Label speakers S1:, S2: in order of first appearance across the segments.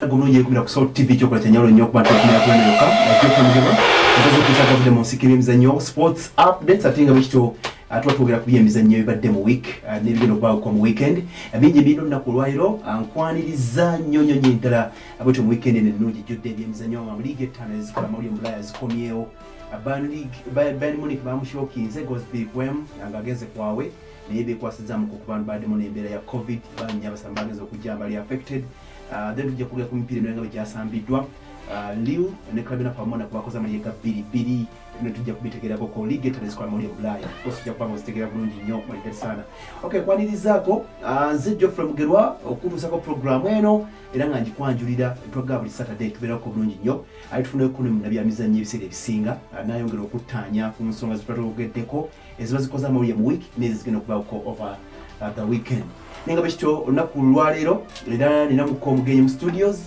S1: Gomnye kumira ku Salt TV cyo kwatanya ro nyoko bantu kumira kwa nyoka cyo kumira azazo kutaka vile musikire mizanyo sports updates atinga bicho atwatogera kubiye mizanyo ibadde mu week n'ibigeno kwa mu weekend abinje bino nakulwairo ankwaniriza nyonyo nyintara abote mu weekend ne nuji judde bye mizanyo mu league tanners kala muri mbulaya zikomyewo Ban League Bayern Munich bamushokinze Gosby Kwem angageze kwawe nibe kwasiza mu kubantu bade mu nembera ya covid banya basambagezo kujamba ali affected then tujja kuga kumpira mwenga byasambidwa Liu ne club na pamona kubakoza muri ka biri ne tujja kubitegera ko league tanners kwa muri Bulaya kosi tujja kwa muzitegera bulungi nyo muri sana okay kwanilizako nze Geoffrey Mugerwa okutusa ko program eno era nganji kwanjulira twaga buli Saturday tubera ko bulungi nyo ayitufune kuno mu nabya mizanyo ebisere bisinga nayongera okutanya ku nsonga zitwatogeddeko eziba zikoza muri mu week nezigenda kuba ko over the weekend ninga bishito nakulwalero era ninamuko mugenyi mu studios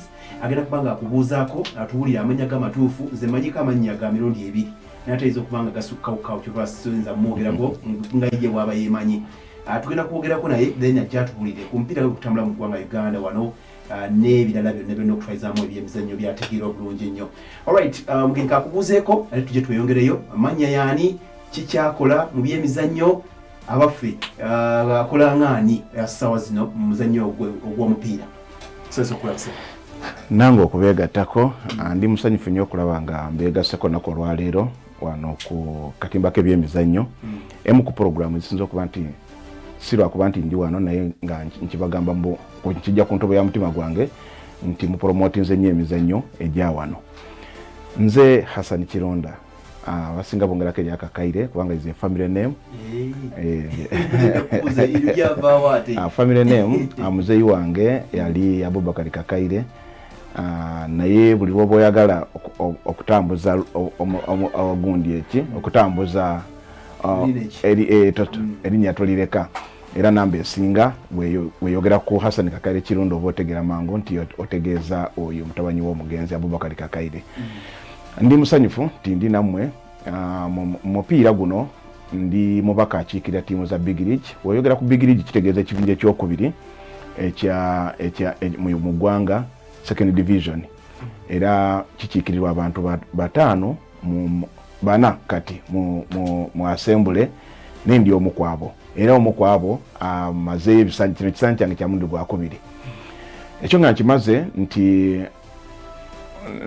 S1: agenda kubanga akubuzaako atuwulira amanya gamatuufu nze manyika amanya ga mirundi ebiri nataizo kubanga gasukauka okyova sinza mwogerako nga ye waba yemanyi tugenda kwogerako naye then ajatubulire ku mpira gw'okutambula mu ggwanga Uganda wano n'ebirala byonna byonna okutwalizaamu ebyemizannyo byategeerwa bulungi ennyo alright mugenyi kakubuzeeko ate tujje tweyongereyo amanya yaani kikyakola mu byemizannyo abaffe akola ngani sawa zino mu muzannyo ogw'omupiira sasa okulabisa
S2: nango okubeegattako ndi musanyufu nnyo okulaba nga mbeegasseko nako olwaleero wano ku katimba k'ebyemizannyo emu ku programu ezisinza okuba nti si lwakuba nti ndi wano naye nga nkibagamba nkijja ku ntobo ya mutima gwange nti mupromotinze nnyo emizannyo egya wano nze Hassan Kironda basinga bongerako eryaka Kaire kubanga is a family name family name muzeyi wange yali Abubakar Kakaire naye buli lwoba oyagala okutambuza ogundi eki okutambuza erinnya tolireka era namba esinga weyogera ku Hassan Kakaire Kironda oba otegera mangu nti otegeeza oyo mutabanyi w'omugenzi Abubakar Kakaire ndi musanyufu ndi namwe mupiira guno ndi mubaka akiikirira ttiimu za Big League weyogera ku Big League kitegeeza ekibinja ekyokubiri mu ggwanga second division era kikiikirirwa abantu bataano bana kati mu assembly nendi omu kwabo era omu kwabo amaze kino kisanyi kyange kya mundi gwakubiri ekyo nga nkimaze nti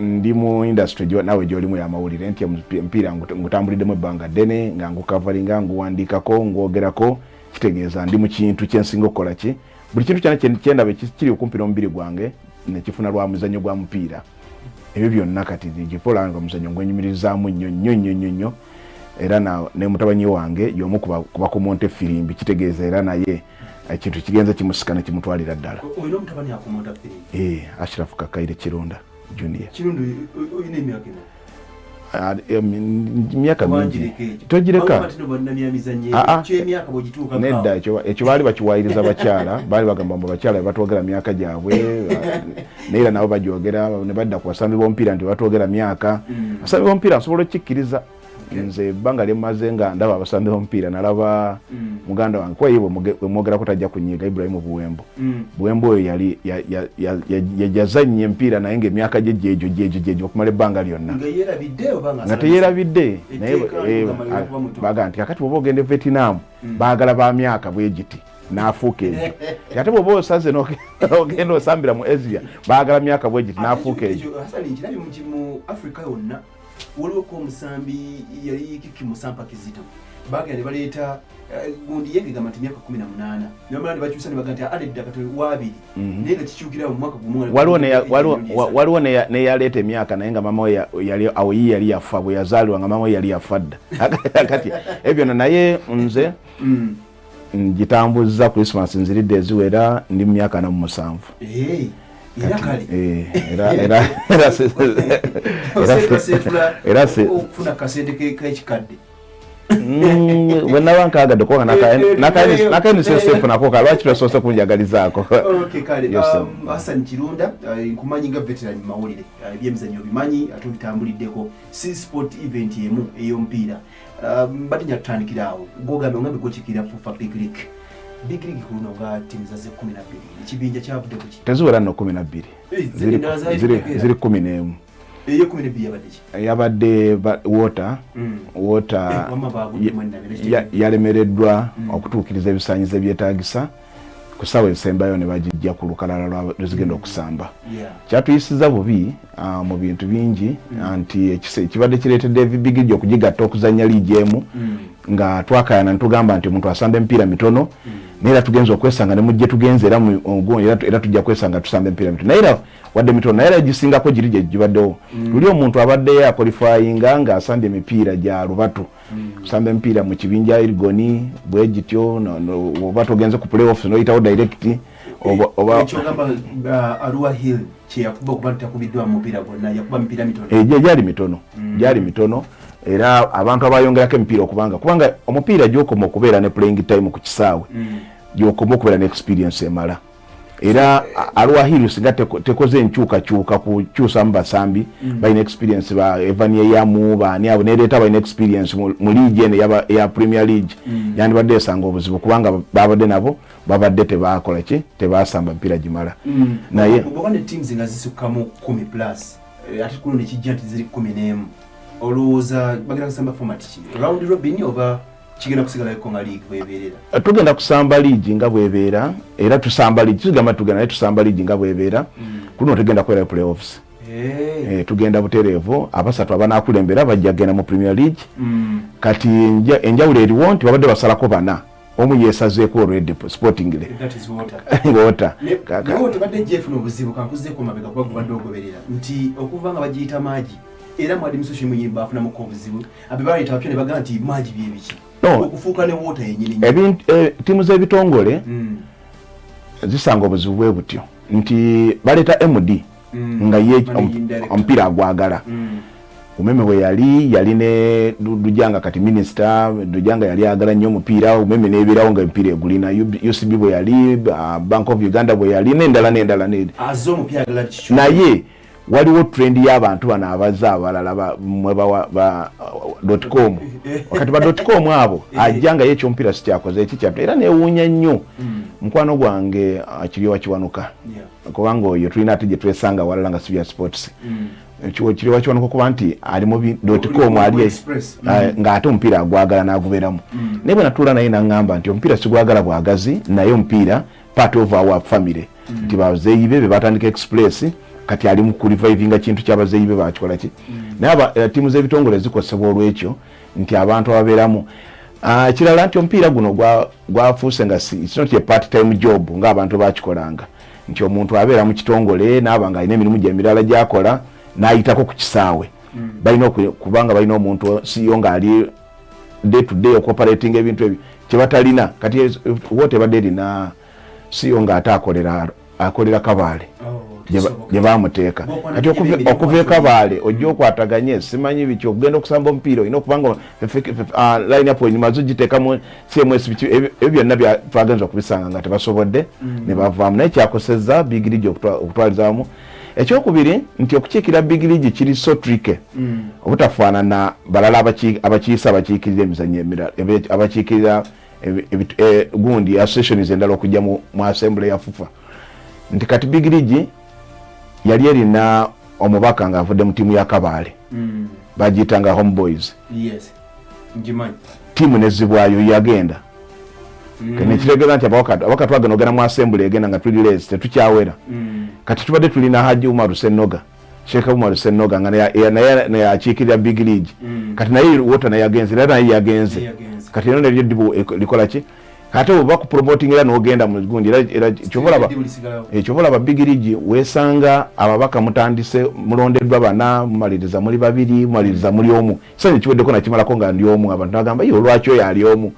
S2: ndi mu industry nawe gyolimu y'amawulire nti mpira ngutambuliddemu ebbanga ddene nga ngukavaringa nguwandiikako ngwogerako kitegeeza ndi mu kintu kyensinga okukola ki buli kintu kyana kyendaba kiri okumpi n'omubiri gwange nekifuna lwa muzannyo gwa mupiira ebyo byonna kati gipola nga muzannyo ngwenyumirizaamu nnyo era ne mutabanyi wange y'omu kuba ku monte firimbi kitegeeza era naye ekintu kigenza kimusika ne kimutwalira ddala
S1: oyina omutabani akumonta firimbi
S2: Ashraf Kakaire Kironda Junior.
S1: Kironda oyina emyaka
S2: emyaka mingi togireka nedda ekyo baali bakiwaayiriza bakyala baali bagamba mbu bakyala batwogera myaka gyabwe naye nabo bajogera ne badda ku basambi b'omupiira nti batwogera myaka basambi b'omupiira nsobola okukikkiriza nze ebbanga lyemmaze nga ndaba abasambi b'omupiira nalaba muganda wange kuba ye bwemwogerako tajja kunyiiga Ibrahim Buwembo oyo yali yazannya empiira naye ng'emyaka gye gyejo okumala ebbanga lyonna nga teyerabidde naye baga nti kakati bwoba ogenda e Vietnam baagala ba myaka bwe giti n'afuuka egyo ate bwoba osaze n'ogenda osambira mu Asia baagala myaka bwe giti n'afuuka egyo
S1: waliwo ko omusambi yali Kiki Musampa Kizito bagende baleeta gundi yegega mati myaka 18 nyamala bakyusa ne baganta adedda katoli wabiri naye kikyukira mu mwaka gumwe
S2: waliwo ne yaleeta emyaka naye nga mama yali yafa bwe yazaalibwa nga mama yali yafadda kati ebyo naye nze ngitambuza Christmas nziridde eziwera ndi mu myaka 47
S1: era okufuna kasente k'ekikadde
S2: wenaba nkaagadde kuba nakaini sesefu nako kalwaki twasoose kunjagalizaako
S1: Hassan Kironda nkumanyi nga veteran mawulire ebyemizannyo bimanyi ate obitambuliddeko si sport event emu ey'omupiira batinya tutandikira awo gogambe ongambe gokiikirira FUFA Big League big league kuno nga timu za 12 ekibinja kyavudde ku ki
S2: teziwera no 12 ziri 11
S1: eyo 12
S2: yabadde water yalemereddwa okutuukiriza ebisaanyizo ebyetaagisa ku ssaawa esembayo ne bagijja ku lukalala lwezigenda okusamba kyatuyisiza bubi mu bintu bingi nti ekibadde kireetedde big league okugigatta okuzannya liigi emu nga twakayana ntugamba nti omuntu asamba emipiira mitono naye era tugenza okwesanga ne mujje tugenze era tujja kwesanga tusamba emipiira mitono naye era wadde mitono naye era gisingako giri gye gibaddewo luli omuntu abaddeyo akolifayinga ng'asambye emipiira gya lubatu kusamba emipiira mu kibinja irigoni bwe gityo oba togenze ku playoffs noyitawo direct
S1: ekyogamba Arua Hill kyeyakuba okuba tutakubiddwa mupiira gwonna yakuba mipiira mitono
S2: gyali mitono era abantu abayongerako emipiira kubanga omupiira gyokoma okubeera ne playing time ku kisaawe gyokoma okubeera ne experience emala era Arua Hill singa tekoze enkyukakyuka kukyusamu basambi balina experience ba Evania Yamu baani abo nereeta balina experience mu league eno ya Premier League yandibadde esanga obuzibu kubanga babadde nabo babadde tebakola ki tebasamba mpira gimala naye
S1: bwone teams nga zisukkamu 10+ ate kuno nekijja nti ziri 11 olowooza bagenda kusamba format ki round robin oba kigenda kusigala ko nga league bweberera
S2: tugenda kusamba league nga bwebeera era tusamba league tugenda naye tusamba league nga bwebeera kuno tugenda kwera playoffs tugenda butereevu abasatu abanakulembera bajja genda mu Premier League kati enjawulo eriwo nti babadde basalako bana omu yesazeeko already Sporting le
S1: that is water
S2: water
S1: tebadde Jeff n'obuzibu kankuzeeko mabega kuba gubadde ogoberera nti okuva nga bagiyita maagi era mwadi misoshi mwenye bafuna mu obuzibu abibali tapyo ne bagamba nti maagi byebiki okufuuka ne water yennyini
S2: timu z'ebitongole zisanga obuzibu bwe butyo nti baleeta MD nga ye omupiira agwagala umeme we yali ne Dujanga kati minister Dujanga yali agala nnyo omupiira umeme nebeerawo nga emipiira egulina UCB bwe yali Bank of Uganda bwe yali n'endala
S1: azo omupiira agala kicho
S2: naye waliwo trend y'abantu bana abaza abalala ba .com wakati ba .com abo ajanga yekyo omupiira sikyakoze ekikyatu era newuunya nnyo mukwano gwange akiri wakiwanuka kubanga oyo tulina ate gye twesanga walala nga sibya sports kiri wakiwanuka kuba nti ali mu .com ali nga ate omupiira agwagala n'agubeeramu naye bwe natuula naye naŋŋamba nti omupiira sigwagala bwagazi naye omupiira part of our family nti bazeeyi be batandika express kati ali mu kulivivinga kintu kyabazeeyi be bakikola ki naye tiimu z'ebitongole zikosebwa olwekyo nti abantu ababeeramu kirala nti omupiira guno gwafuuse nga it's not a part time job ng'abantu bakikolanga nti omuntu abeera mu kitongole n'aba nga alina emirimu gyemirala gyakola n'ayitako ku kisaawe kubanga balina omuntu CEO ng'ali day to day operating ebintu ebyo kyebatalina kati wotebadde erina CEO ng'ate akolera Kabaale gye bamuteeka kati okuva e Kabaale ojja okwataganye simanyi biki okugenda okusamba omupiira olina okubanga line up enyuma zogiteekamu CMS biki ebyo byonna twagenza okubisanga nga tebasobodde ne bavaamu naye kyakosezza big league okutwalizaamu ekyokubiri nti okukiikira big league kiri so tricky obutafaanana balala abakiisa abakiikirira emizannyo emirala abakiikirira gundi associations endala okujja mu assembly ya FUFA nti kati big league yali erina omubaka nga avudde mu tiimu ya Kabaale bagiyitanga Homeboys tiimu nezibwayo yagenda nekiregeeza nti abawaka twagenda ogenda mu assembly egenda nga tuli lesi tetukyawera kati tubadde tulina Haji Umaru Senoga Sheikh Umaru Senoga nga naye akiikirira big league kati naye wota naye yagenze kati eno neryo ddibu likola ki ate oba ku promoting era n'ogenda mu gundi era kyobalaba big league weesanga ababaka mutandise mulondeddwa bana mumaliriza muli babiri mumaliriza muli omu sanye kiweddeko nakimalako nga ndi omu abantu bagamba yo lwaki oyo ali omu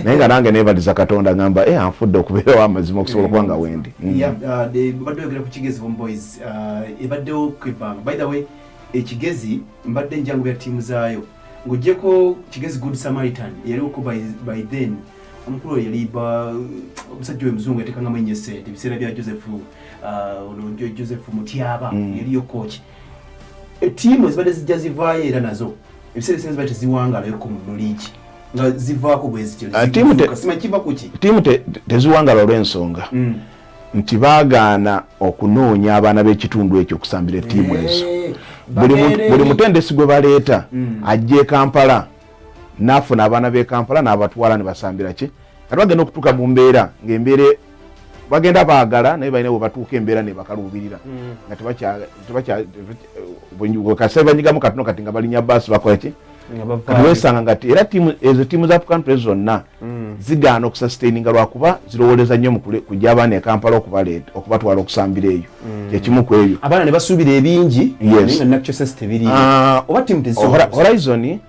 S2: naye nga nange neebaliza Katonda ngamba anfudde okubeerawo amazima okusobola okuba nga wendi
S1: badde oyogera ku Kigezi Homeboys ebaddewo kwebanga by the way ekigezi mbadde njangu bya tiimu zaayo ng'oggyeko Kigezi Good Samaritan yaliwoko by then omukulu yaliba omusajja w'emuzungu yateekangamu ennyo ssente ebiseera bya Joseph Mutyaba yaliyo coach ettiimu ezibadde zijja zivaayo era nazo ebiseera ebisinga zibadde teziwangalayo ku mu liigi nga zivaako bwezityo sima kiva kuki
S2: tiimu teziwangala olw'ensonga nti baagaana okunoonya abaana b'ekitundu ekyo okusambira ettiimu ezo buli mutendesi gwe baleeta ajja e Kampala n'afuna abaana b'e Kampala n'abatwala ne basambira ki kati bagenda okutuuka mu mbeera ng'embeera bagenda baagala naye balina bwe batuuka embeera ne bakaluubirira nga kasai banyigamu katono kati nga balinya baasi bakola ki kati wesanga nga era ezo ttiimu za country zonna zigaana okusustaininga lwakuba zirowoleza nnyo kujja abaana e Kampala okubatwala okusambira eyo kyekimu ku ebyo
S1: abaana ne basuubira ebingi nga nakyosa tebiri oba ttiimu
S2: Horizon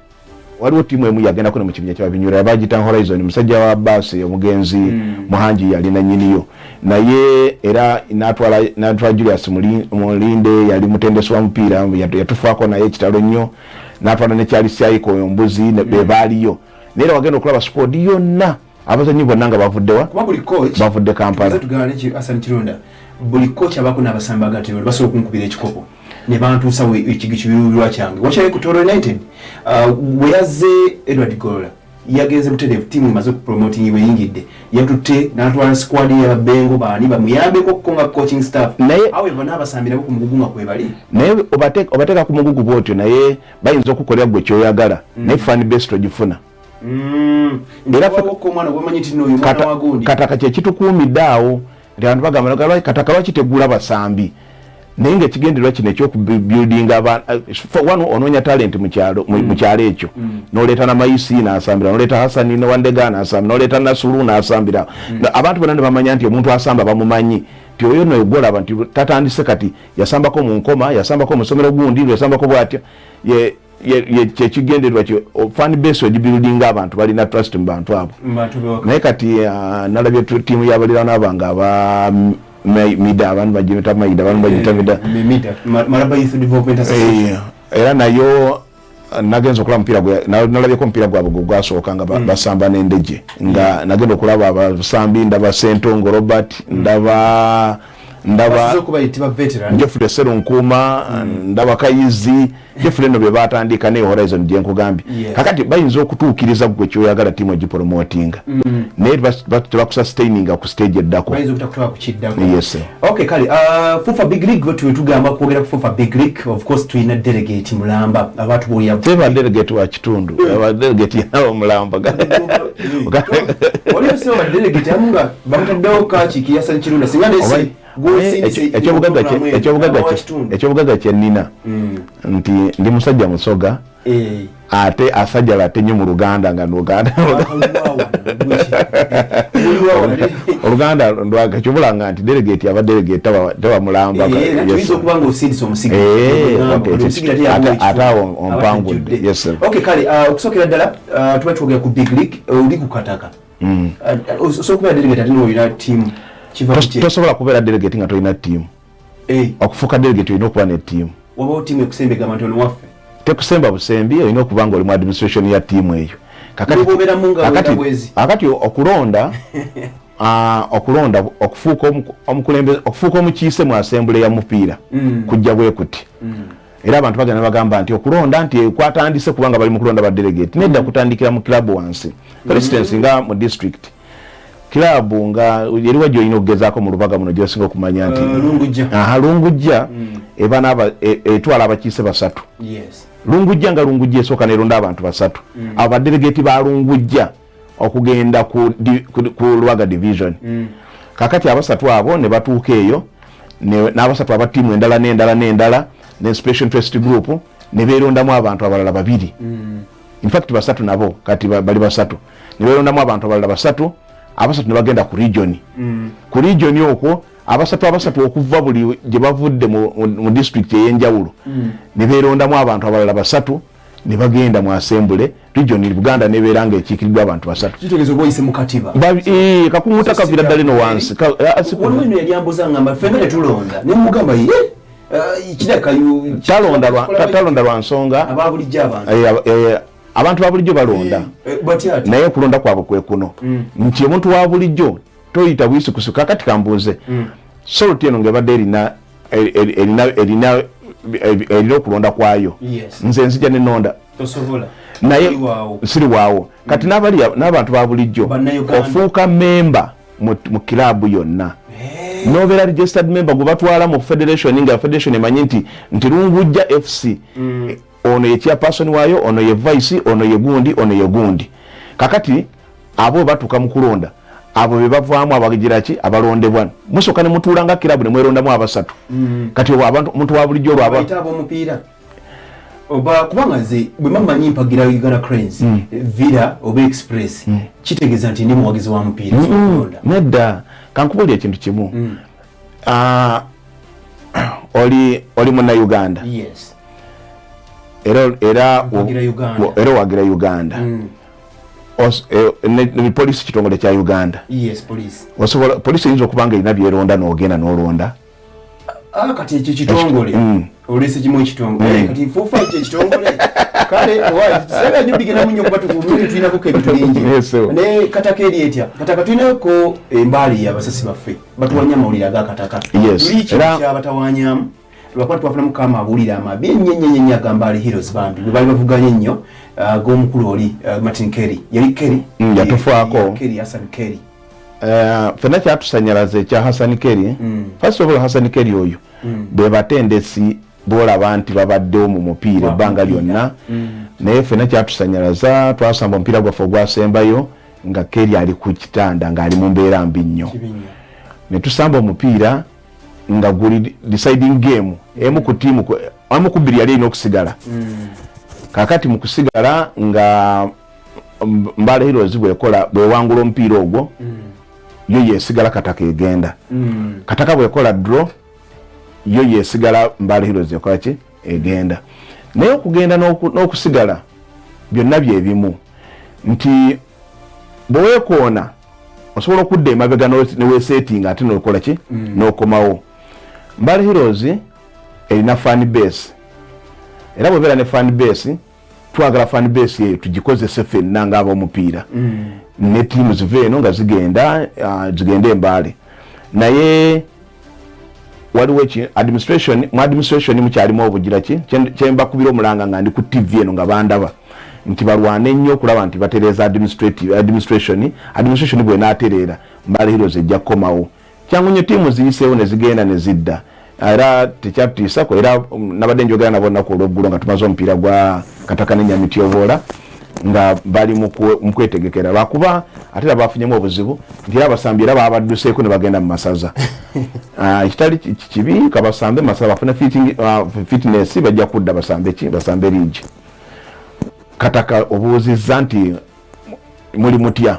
S2: waliwo ttiimu emu yagendako ne mu kibinja ky'ababinyura bagiyita Horizon musajja wa baasi omugenzi Muhanji yalina nnyiniyo naye era n'atwala Julius Mulinde yali mutendesi wa mupiira yatufaako naye ekitalo nnyo n'atwala ne Charles Yaiko ombuzi be baaliyo naye wagenda okulaba squad yonna abazanyi bonna nga bavudde Kampala
S1: buli kocha abako n'abasamba agatero basobola okunkubira ekikopo ne bantuusa ekigi kibiruubirwa kyange wakyaye ku Toro United bwe yazze Edward Golola yagenze butereevu ttiimu emaze okupromoting bweyingidde yatutte n'atwala squad y'ababengo baani bamuyambeko okukonga coaching staff awe n'abasambirako ku mugugu nga kwebali
S2: naye obateeka ku mugugu bwotyo naye bayinza okukolera gwe kyoyagala naye fan base togifuna kataka kyekitukuumidde awo nti abantu bagamba kataka lwaki tegula basambi naye ng'ekigendererwa kino ekyokubuildinga wano onoonya talent mu kyalo ekyo n'oleeta namayisi n'asambira n'oleeta Hasani ne Wandega n'asambira n'oleeta Nasulu n'asambira abantu bonna ne bamanya nti omuntu asamba bamumanyi nti oyo no ogolaba nti tatandise kati yasambako mu Nkoma yasambako mu ssomero gundi yasambako bw'atya kyekigendererwa kyo fan base ogibuildinga abantu balina trust mu bantu abo naye kati nalabye ttiimu y'abaliraano abanga aba mida abantu bagiyita maida abantu bagiyita mida
S1: Maraba Youth Development Association
S2: era nayo nagenza okulaba mupiira nalabyeko omupiira gwabwe gwasooka nga basamba n'endeje nga nagenda okulaba abasambi ndaba Sentongo Robert ndaba Jeffrey Serunkuuma ndaba Kayizi Jeffrey no bye batandika ne Horizon gye nkugambye kakati bayinza okutuukiriza gwe kyoyagala ttiimu ogipromotinga naye tebakusustaininga ku stage eddako
S1: bayinza okutakutoka ku kiddako
S2: yes
S1: okay kale FUFA Big League bwe tugamba kwogera ku FUFA Big League of course tulina delegate Mulamba abantu boya
S2: teba delegate wa kitundu aba delegate yao Mulamba
S1: oli se wa delegate amunga bamutaddewo kachi kiyasa Kirunda singa ndesi ekyobugaga kyennina nti ndi musajja musoga ate asajjala ate nnyo mu Luganda nga Oluganda ndwaga kyobulanga nti delegate aba delegate taba Mulamba ate awo ompangudde yes okay kale okusokera ddala tuba twogera ku Big League oli ku Kataka osobola delegate ate n'olina ttiimu
S2: tosobola kubeera delegate nga tolina ttiimu okufuuka delegate olina okuba ne ttiimu
S1: wabao ttiimu ekusembega abantu ono waffe
S2: tekusemba busembi olina okuba nga oli mu administration ya ttiimu eyo kakati okulonda okufuuka omukiise mu asembule ya mupiira kujja bwe kuti era abantu bagenda bagamba nti okulonda nti kwatandise kubanga bali mu kulonda ba delegate nedda kutandikira mu club wansi for instance nga mu district club nga yeriwa gyo ino gezaako mu Lubaga muno gyo singa okumanya nti Lungujja ebana etwala abakiise basatu Lungujja nga Lungujja esooka neronda abantu basatu aba delegate ba Lungujja okugenda ku Lubaga division kakati abasatu abo ne batuuka eyo n'abasatu aba tiimu endala ne special interest group ne beerondamu abantu abalala babiri in fact basatu nabo kati bali basatu ne beerondamu abantu abalala basatu abasatu ne bagenda ku region ku region okwo abasatu okuva buli gye bavudde mu district ey'enjawulo ne beerondamu abantu abalala basatu ne bagenda mu assembly region Buganda ne beeranga ekiikiriddwa abantu basatu
S1: kitegeeza oba oyise mu katiba
S2: kakumuta kavira ddala ino wansi
S1: waliwo eno yali ambuza ngamba ffenga tetulonda ne mugamba ye
S2: talonda lwa nsonga
S1: ababulijjo
S2: abantu ba bulijjo balonda naye okulonda kwabwe kwe kuno nti omuntu wa bulijjo toyita buyisikusi kakati kambuuze soloti eno ng'ebadde erina okulonda kwayo nze nzija nenonda
S1: tosobola
S2: naye siri waawo kati n'abantu ba bulijjo ofuuka memba mu kilabu yonna nobeera registered member gwe batwala mu federation nga federation emanyi nti Lungujja FC ono ye chairperson waayo, ono ye vice, ono ye gundi kakati abo batuka mu kulonda abo be bavaamu abagiraki abalondebwa musoka ne mutuulanga kilabu ne mwerondamu abasatu kati abantu muntu wa bulijjo olwaba
S1: bayitabo omupiira oba kubanga nze bwe mamanyi mpagira Uganda Cranes Villa oba Express kitegeeza nti ndi muwagizi wa mupiira
S2: nedda kankubulira ekintu kimu oli muna Uganda
S1: yes
S2: era wagira Uganda ne police kitongole kya Uganda
S1: yes police
S2: osobola police yinzo kubanga ina byeronda n'ogenda n'olonda
S1: kati ekyo kitongole olese kimu ekitongole kati fufa ekyo kitongole kale sebe nyo bigena munyo kuba tukumuli tulina ko ebintu bingi ne katakeri etya kataka tulina ko embali y'abasasi baffe batuwanya mawulira ga kataka era abatawanya lwakwatu twafuna mukama abulira amabi nyenyenye agambali heroes bambi bali bavuganye nnyo g'omukulu oli Martin Kerry yali Kerry
S2: yatufaako
S1: Kerry Hassan Kerry
S2: fena kyatusanyalaze ekya Hassan Kerry first of all Hassan Kerry oyo be batendesi bolaba nti babaddewo mu mupiira ebbanga lyonna naye fena kyatusanyalaza twasamba omupiira gwaffe ogwasembayo nga Kerry ali ku kitanda ng'ali mu mbeera mbi nnyo ne tusamba omupiira nga guli deciding game emu ku tiimu amu ku bbiri yali erina okusigala kakati mu kusigala nga Mbale Heroes bwewangula omupiira ogwo yo yesigala kataka egenda kataka bwekola draw yo yesigala Mbale Heroes ekola ki egenda naye okugenda n'okusigala byonna byebimu nti bweweekoona osobola okudda emabega neweesetinga ate n'okola ki n'okomawo Mbale Heroes erina fan base era bwebeera ne fan base twagala fan base eyo tugikozese ffenna ng'ab'omupiira ne tiimu zive eno nga zigenda Mbale naye waliwo mu administration mukyalimu obugira ki kyembakubira omulanga nga ndi ku TV eno nga bandaba nti balwane ennyo okulaba nti batereeza administration bw'enaatereera Mbale Heroes ejja kukomawo kyangu nnyo tiimu ziyiseewo ne zigenda ne zidda era tekyatutiisako era nabadde njogera nabo nnaku olw'eggulo nga tumaze omupiira gwa Kataka ne Nyamityovola nga bali mu kwetegekera lwakuba ate era bafunyemu obuzibu nti era abasambi era babadduseeko ne bagenda mu masaza ekitali kibi kabasambe masaza bafune fitness bajja kudda basambe liigi Kataka obuuzizza nti muli mutya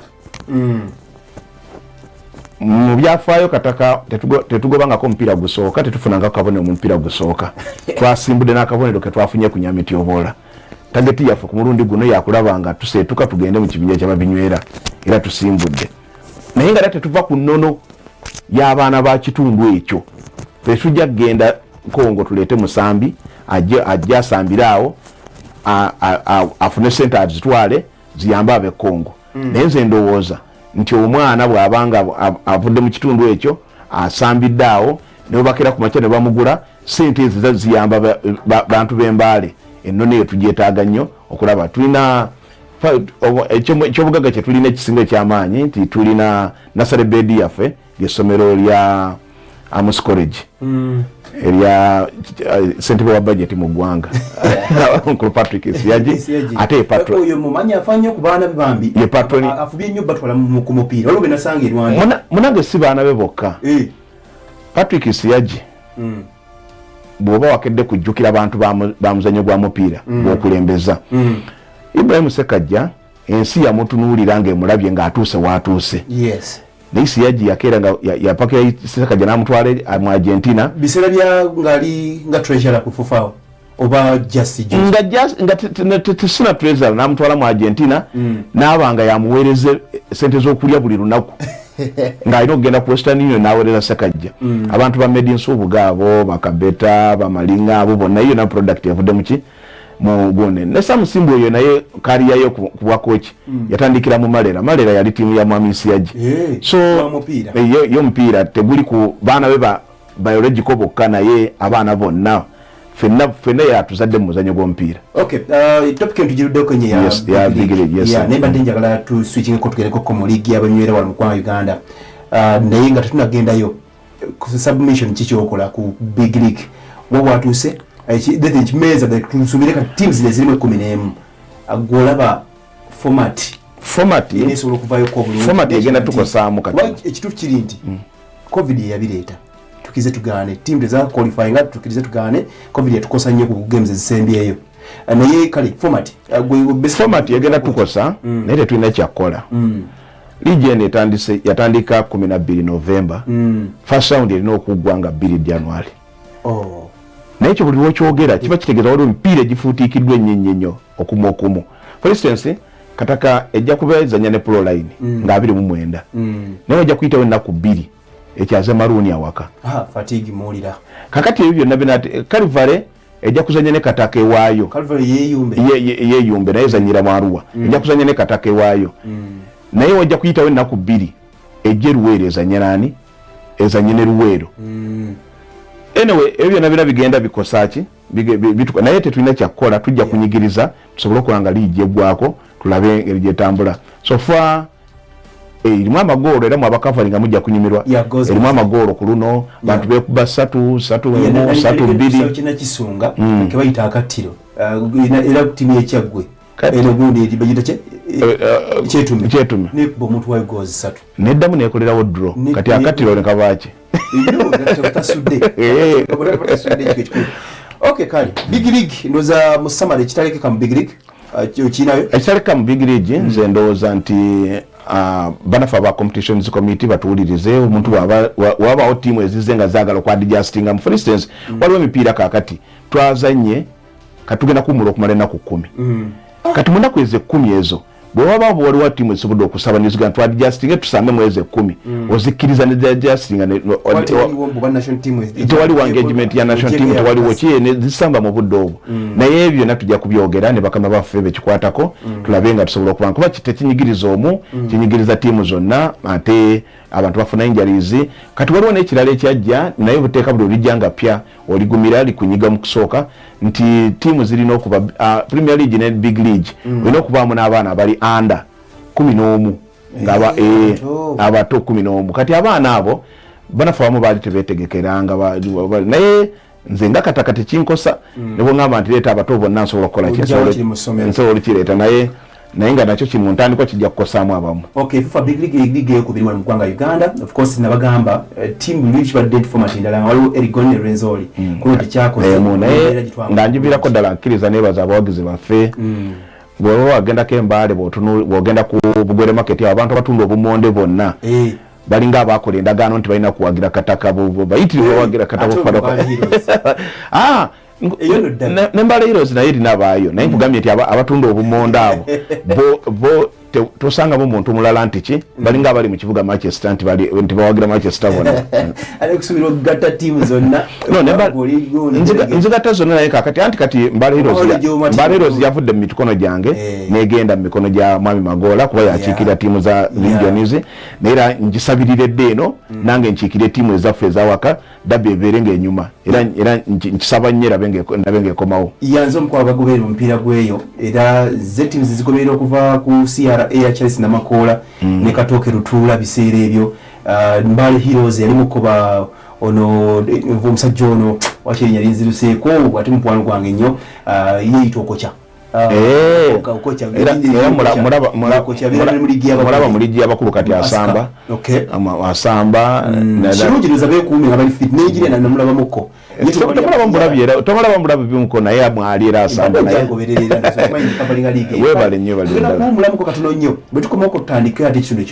S2: mu byafaayo Kataka tetugobangako omupiira gusooka tetufunanga kabonero mu mupiira gusooka twasimbudde n'akabonero ke twafunye ku Nyamityovola tageti yaffe ku mulundi guno yakulaba nga tuseetuka tugende mu kibinja ky'ababinywera era tusimbudde naye nga tetuva ku nnono y'abaana ba kitundu ekyo tetujja kugenda Kongo tuleete musambi ajja asambire awo afune sente azitwale ziyambe ab'e Kongo naye nze ndowooza nti omwana bw'abanga avudde mu kitundu ekyo asambidde awo ne bakira ku makya ne bamugula sente ezo ziyamba bantu b'Embale ennono eyo tugyetaaga nnyo okulaba tulina ekyobugagga kye tulina ekisinga ekyamaanyi nti tulina nasale bedi yaffe lyessomero lya Amos College erya ssentebe wa budget mu ggwanga Uncle Patrick Siyaji ate patron
S1: oyo mumanyi afanye ku baana bambi
S2: ye patron
S1: afubye nnyo batwala ku mupiira olwo benasanga erwani
S2: munange si baana be bokka Patrick Siyaji bw'oba wakedde kujjukira abantu ba muzannyo gwa mupiira bw'okulembeza Ibrahim Sekajja ensi yamutunuulira ng'emulabye ng'atuuse waatuuse
S1: yes
S2: naye Siyaji yakeera nga yapakira Sekajja n'amutwala mu Argentina
S1: biseera bya ngali nga treasurer ku FUFA oba just
S2: nga tesina treasurer n'amutwala mu Argentina n'abanga yamuweereze sente z'okulya buli lunaku ng'alina okugenda ku Western Union n'aweereza Sekajja abantu ba Made in Subuga abo bakabeta bamalinga abo bonna iyo na product yavudde muki mu gone ne Samusimbu oyo naye kariyayo ku bwakochi yatandikira mu Malera yali tiimu ya Mwami Siyaji so yo mupiira teguli ku baana be biological bokka naye abaana bonna fenna yatuzadde mu muzannyo gw'omupiira.
S1: Okay, topic entugiruddeko nye
S2: ya big league. Yes.
S1: Yeah, nemba njagala tu switching ko tugereko ko mu league y'abanywera wano mu ggwanga Uganda. Naye nga tetunagendayo ku submission kikyokola ku big league. Wabwatuuse ekimeza tusubire ka teams zirimu 11 agolaba format yenesobola okuvayo ko bulungi.
S2: Format egenda tukosaamu kati.
S1: Ekituufu kiri nti covid yabireeta. Tukize tugaane team teza qualifying nga tukize tugaane covid yatukosa nnyo ku games ezisembyeyo. Naye kale format
S2: yagenda tukosa naye tetulina kyakola. League eno yatandika 12 November. First round erina okuggwanga 2 January. Naye ekyo buli lwokyogera kiba kitegeeza waliwo emipiira egifuutiikiddwa ennyo okumu. For instance, Kataka ejja kuba ezannya ne Pro Line nga 29. Naye ojja kuyitawo ennaku 2 ekyaze Maroon awaka.
S1: Fatigue mulira.
S2: Kakati ebyo byonna binati Calvary ejja kuzannya ne Kataka ewaayo.
S1: Calvary
S2: yeeyumbe naye ezannyira mu Arua. Ejja kuzannya ne Kataka ewaayo. Naye ojja kuyitawo ennaku 2 ejje Luweero ezannya nani? Ezannya ne Luweero. Anyway, ebyo byonna bigenda bikosaaki bituka naye tetulina kyakukola tujja kunyigiriza tusobole okulanga liigi eggwako tulabe engeri gyetambula. So far erimu amagoolo era mu abakavalinga mujja kunyumirwa. Erimu amagoolo ku luno bantu bekuba 3-2
S1: kina kisunga ke bayita akatiro era timu ekyaggwe eno gundi ebagita kyetume ne bo muntu wa goals 3
S2: neddamu nekolerawo draw kati akatiro ne kabaaki.
S1: Okay, kali big league ndoza musamale ekitalekeka mu big league kinayo
S2: ekitalekeka mu big league nze ndowooza nti banafa ba competitions committee batuwulirize omuntu wabawo tiimu ezize nga zaagala okwadijustinga. For instance waliwo emipiira kakati twazanye katugenda kumula okumala ennaku 10 kati mu nnaku ezo 10 ezo bwe waba waliwo tiimu esobodde okusaba niziga twadijustinge tusambe mwezi 10 ozikkiriza ne dijustinga tewaliwo engagement ya national team tewaliwo kiyene zisamba mu budde obwo. Naye ebyo byonna tujja kubyogera ne bakama baffe bekikwatako tulabe nga tusobola okubanga kuba tekinyigiriza omu kinyigiriza tiimu zonna ate abantu bafuna injuries. Kati waliwo n'ekirala ekyajja naye buteeka buli olijjanga pya oligumira likunyiga mu kusooka nti tiimu zirina okuba Premier League ne Big League olina okubaamu n'abaana abali under 11 nga abato 11. Kati abaana abo banafa bamu baali tebeetegekeranga naye nze nga Kataka tekinkosa ne bw'ŋŋamba nti leeta abato bonna nsobola okukola nsobola kireeta naye nga nakyo kiri mu ntandikwa kijja kukosaamu abamu.
S1: Okay, FIFA Big League ekubiri wano mu ggwanga Uganda. Of course nabagamba team lwiki badde format endala waliwo Erigon ne Renzori kuno tekyakoze
S2: naye nga njivirako ddala nkiriza neebaza abawagizi baffe bw'oba wagendako embaale bw'ogenda ku Bugwere market abantu abatunda obumonde bonna balinga abakola endagaano nti balina kuwagira Kataka bayitiriwe wagira Kataka Nembala Heroes naye erinabaayo naye nkugambye nti abatunda obumonde abo bo tosanga bo muntu mulala nti balinga abali mu kibuga Manchester nti bawagira Manchester bona
S1: ali kusubira okugata tiimu zonna
S2: nzigata zonna naye kati Mbala Heroes yavudde mu mikono gyange negenda mu mikono gya Mwami Magola kuba yakiikirira tiimu za Regions naye ngisabiriredde eno nange nkiikire tiimu ezaffe ezawaka dabbi ebeere ng'enyuma era nkisaba nnyo ndabe ng'ekomawo.
S1: Yanze omukwano bagoberera omupiira gweyo era ze tiimu zigoberera okuva ku CRA ya Chelsea Namakoola ne Katooke Lutuula biseera ebyo. Mbale Heroes yali mukuba ono omusajja ono wakiri yali nziruseeko ate mukwano gwange nnyo yeeyita Okocha.
S2: Mulaba mu ligi y'abakulu kati asamba
S1: kirungiruza beekuumi nga bali fit n'enjiri na namulabamuko
S2: tomulaba mulabi bimuko naye mwali era asamba naye
S1: webale nnyo
S2: bali
S1: mulamuko katono nnyo bwe tukomawo okutandika ate ekitundu